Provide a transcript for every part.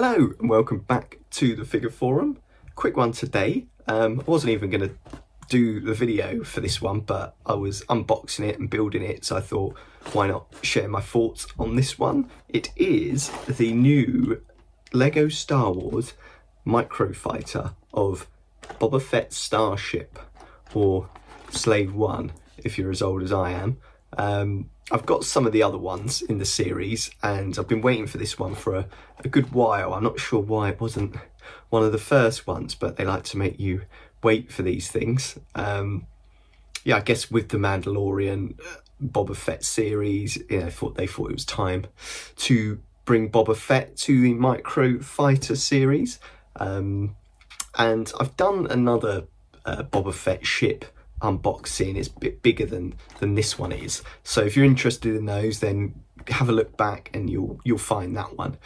Hello and welcome back to the Figure Forum. Quick one today. I wasn't even going to do the video for this one, but I was unboxing it and building it, so I thought why not share my thoughts on this one. It is the new LEGO Star Wars Microfighter of Boba Fett Starship, or Slave 1 if you're as old as I am. I've got some of the other ones in the series and I've been waiting for this one for a good while. I'm not sure why it wasn't one of the first ones, but they like to make you wait for these things. Yeah, I guess with the Mandalorian Boba Fett series, you know, they thought it was time to bring Boba Fett to the Microfighter series. And I've done another Boba Fett ship unboxing. It's a bit bigger than this one is, so if you're interested in those, then have a look back and you'll find that one.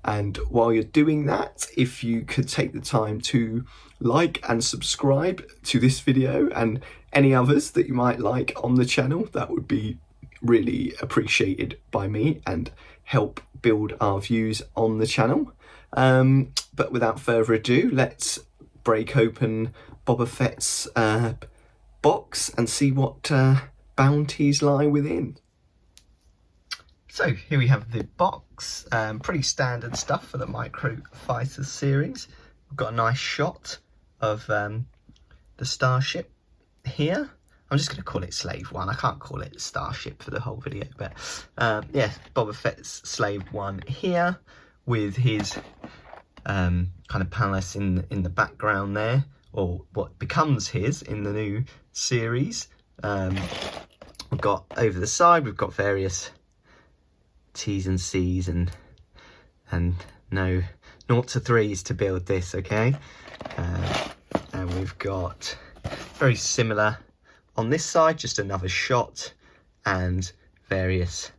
And while you're doing that, if you could take the time to like and subscribe to this video and any others that you might like on the channel, that would be really appreciated by me and help build our views on the channel. But without further ado, let's break open Boba Fett's box and see what bounties lie within. So here we have the box. Pretty standard stuff for the Microfighter series. We've got a nice shot of the Starship here. I'm just going to call it Slave 1. I can't call it Starship for the whole video, but yeah, Boba Fett's Slave 1 here with his kind of palace in the background there, or what becomes his in the new series. We've got over the side, we've got various T's and C's and no 0 to 3s to build this, okay? And we've got very similar on this side, just another shot and various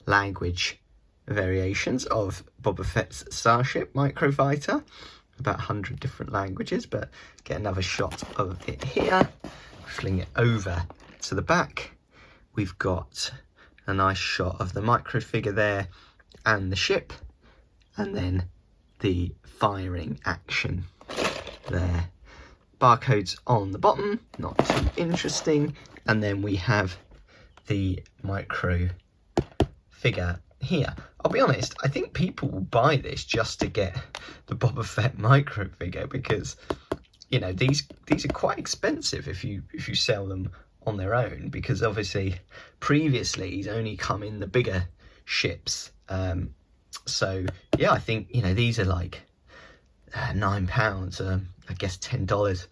language variations of Boba Fett's Starship Microfighter. About 100 different languages, but get another shot of it here. Fling it over to the back. We've got a nice shot of the micro figure there and the ship, and then the firing action there. Barcodes on the bottom, not too interesting. And then we have the micro figure here. I'll be honest, I think people will buy this just to get the Boba Fett micro figure, because you know these are quite expensive if you sell them on their own, because obviously previously he's only come in the bigger ships. So yeah, I think you know these are like £9, I guess $10.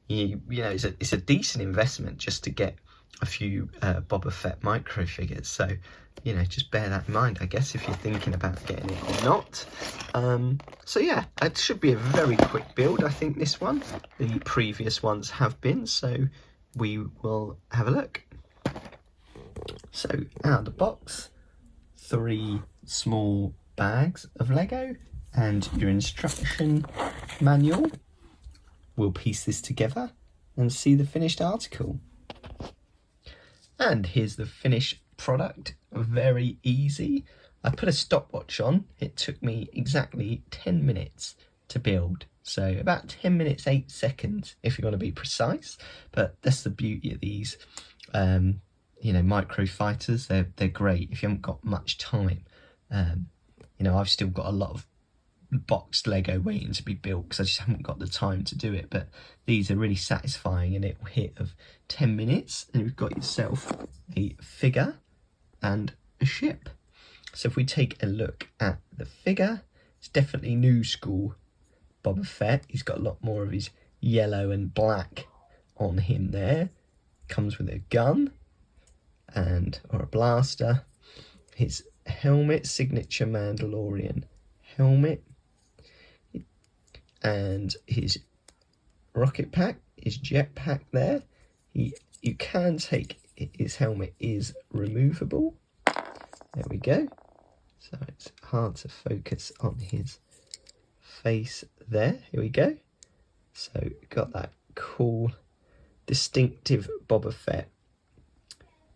You know it's a decent investment just to get a few Boba Fett micro figures. So you know, just bear that in mind, I guess, if you're thinking about getting it or not. So yeah, it should be a very quick build, I think, this one. The previous ones have been, so we will have a look. So out of the box, 3 small bags of Lego and your instruction manual. We'll piece this together and see the finished article. And here's the finished product. Very easy. I put a stopwatch on. It took me exactly 10 minutes to build, so about 10 minutes 8 seconds if you want to be precise. But that's the beauty of these you know, Microfighters. They're great if you haven't got much time. You know, I've still got a lot of boxed Lego waiting to be built because I just haven't got the time to do it, but these are really satisfying in a hit of 10 minutes and you've got yourself a figure and a ship. So if we take a look at the figure, it's definitely new school Boba Fett. He's got a lot more of his yellow and black on him there. Comes with a gun or a blaster. His helmet, signature Mandalorian helmet, and his rocket pack, his jet pack there. You can take, his helmet is removable. There we go. So it's hard to focus on his face there. Here we go. So got that cool, distinctive Boba Fett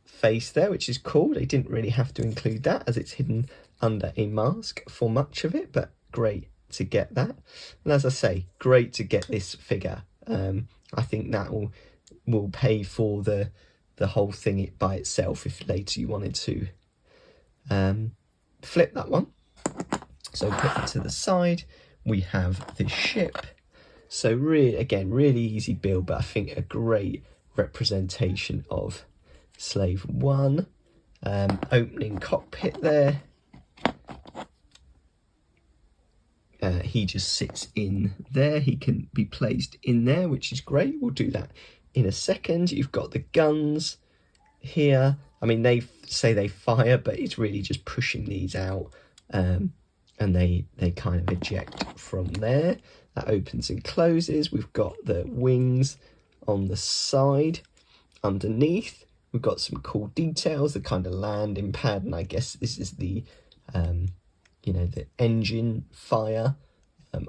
face there, which is cool. They didn't really have to include that as it's hidden under a mask for much of it, but great to get that. And as I say, great to get this figure. I think that will pay for the whole thing by itself if later you wanted to flip that one. So put it to the side. We have the ship. So really easy build, but I think a great representation of Slave 1. Opening cockpit there. He just sits in there. He can be placed in there, which is great. We'll do that in a second. You've got the guns here. I mean, they say they fire, but it's really just pushing these out, and they kind of eject from there. That opens and closes. We've got the wings on the side. Underneath, we've got some cool details, the kind of landing pad, and I guess this is the you know, the engine fire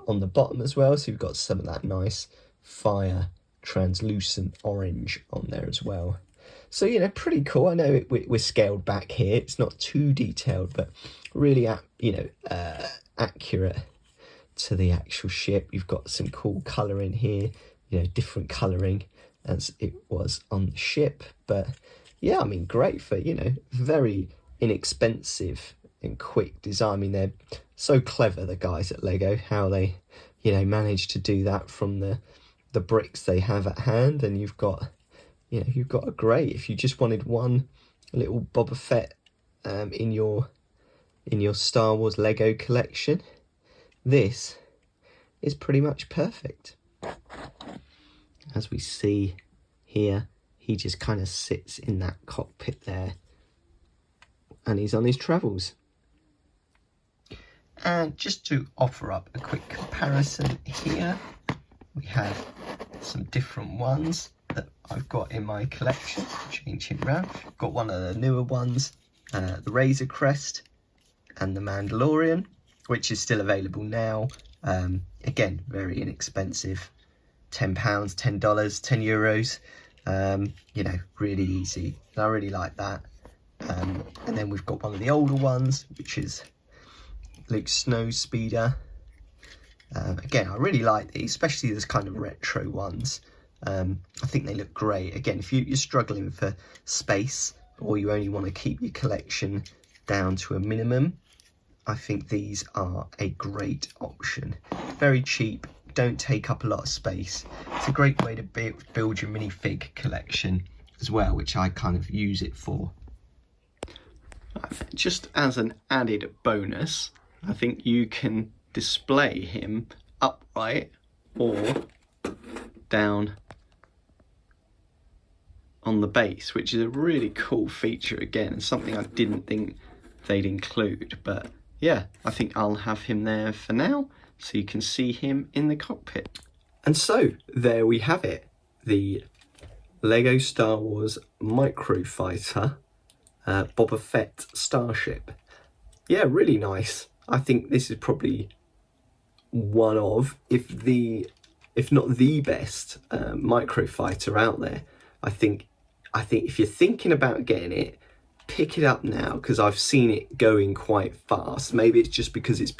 on the bottom as well. So you've got some of that nice fire translucent orange on there as well. So, you know, pretty cool. I know we're scaled back here. It's not too detailed, but really, accurate to the actual ship. You've got some cool colouring here, you know, different colouring as it was on the ship. But yeah, I mean, great for, you know, very inexpensive and quick design. I mean, they're so clever, the guys at LEGO, how they, you know, manage to do that from the bricks they have at hand. And you've got, you know, you've got a great, if you just wanted one little Boba Fett in your Star Wars LEGO collection, this is pretty much perfect. As we see here, he just kind of sits in that cockpit there, and he's on his travels. And just to offer up a quick comparison here, we have some different ones that I've got in my collection. Change him around. Got one of the newer ones, the Razor Crest and the Mandalorian, which is still available now. Again, very inexpensive, £10, $10, €10. You know, really easy. And I really like that. And then we've got one of the older ones, which is Luke's Snow Speeder. Again, I really like these, especially those kind of retro ones. I think they look great. Again, if you're struggling for space, or you only want to keep your collection down to a minimum, I think these are a great option. Very cheap, don't take up a lot of space. It's a great way to build your minifig collection as well, which I kind of use it for. Just as an added bonus, I think you can display him upright or down on the base, which is a really cool feature again, and something I didn't think they'd include. But yeah, I think I'll have him there for now, so you can see him in the cockpit. And so there we have it, the LEGO Star Wars Microfighter Boba Fett Starship. Yeah, really nice. I think this is probably one of, if not the best microfighter out there. I think if you're thinking about getting it, pick it up now, because I've seen it going quite fast. Maybe it's just because it's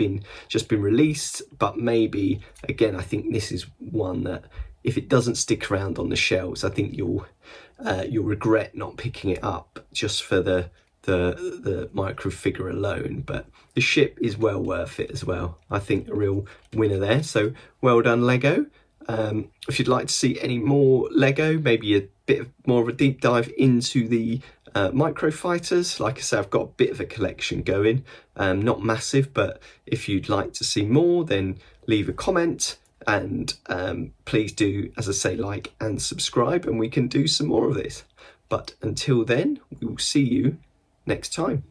just been released, but maybe again, I think this is one that if it doesn't stick around on the shelves, I think you'll regret not picking it up just for the micro figure alone. But the ship is well worth it as well. I think a real winner there. So well done, LEGO. If you'd like to see any more LEGO, maybe a bit more of a deep dive into the microfighters, like I say, I've got a bit of a collection going, not massive, but if you'd like to see more, then leave a comment, and please do, as I say, like and subscribe, and we can do some more of this. But until then, we will see you next time.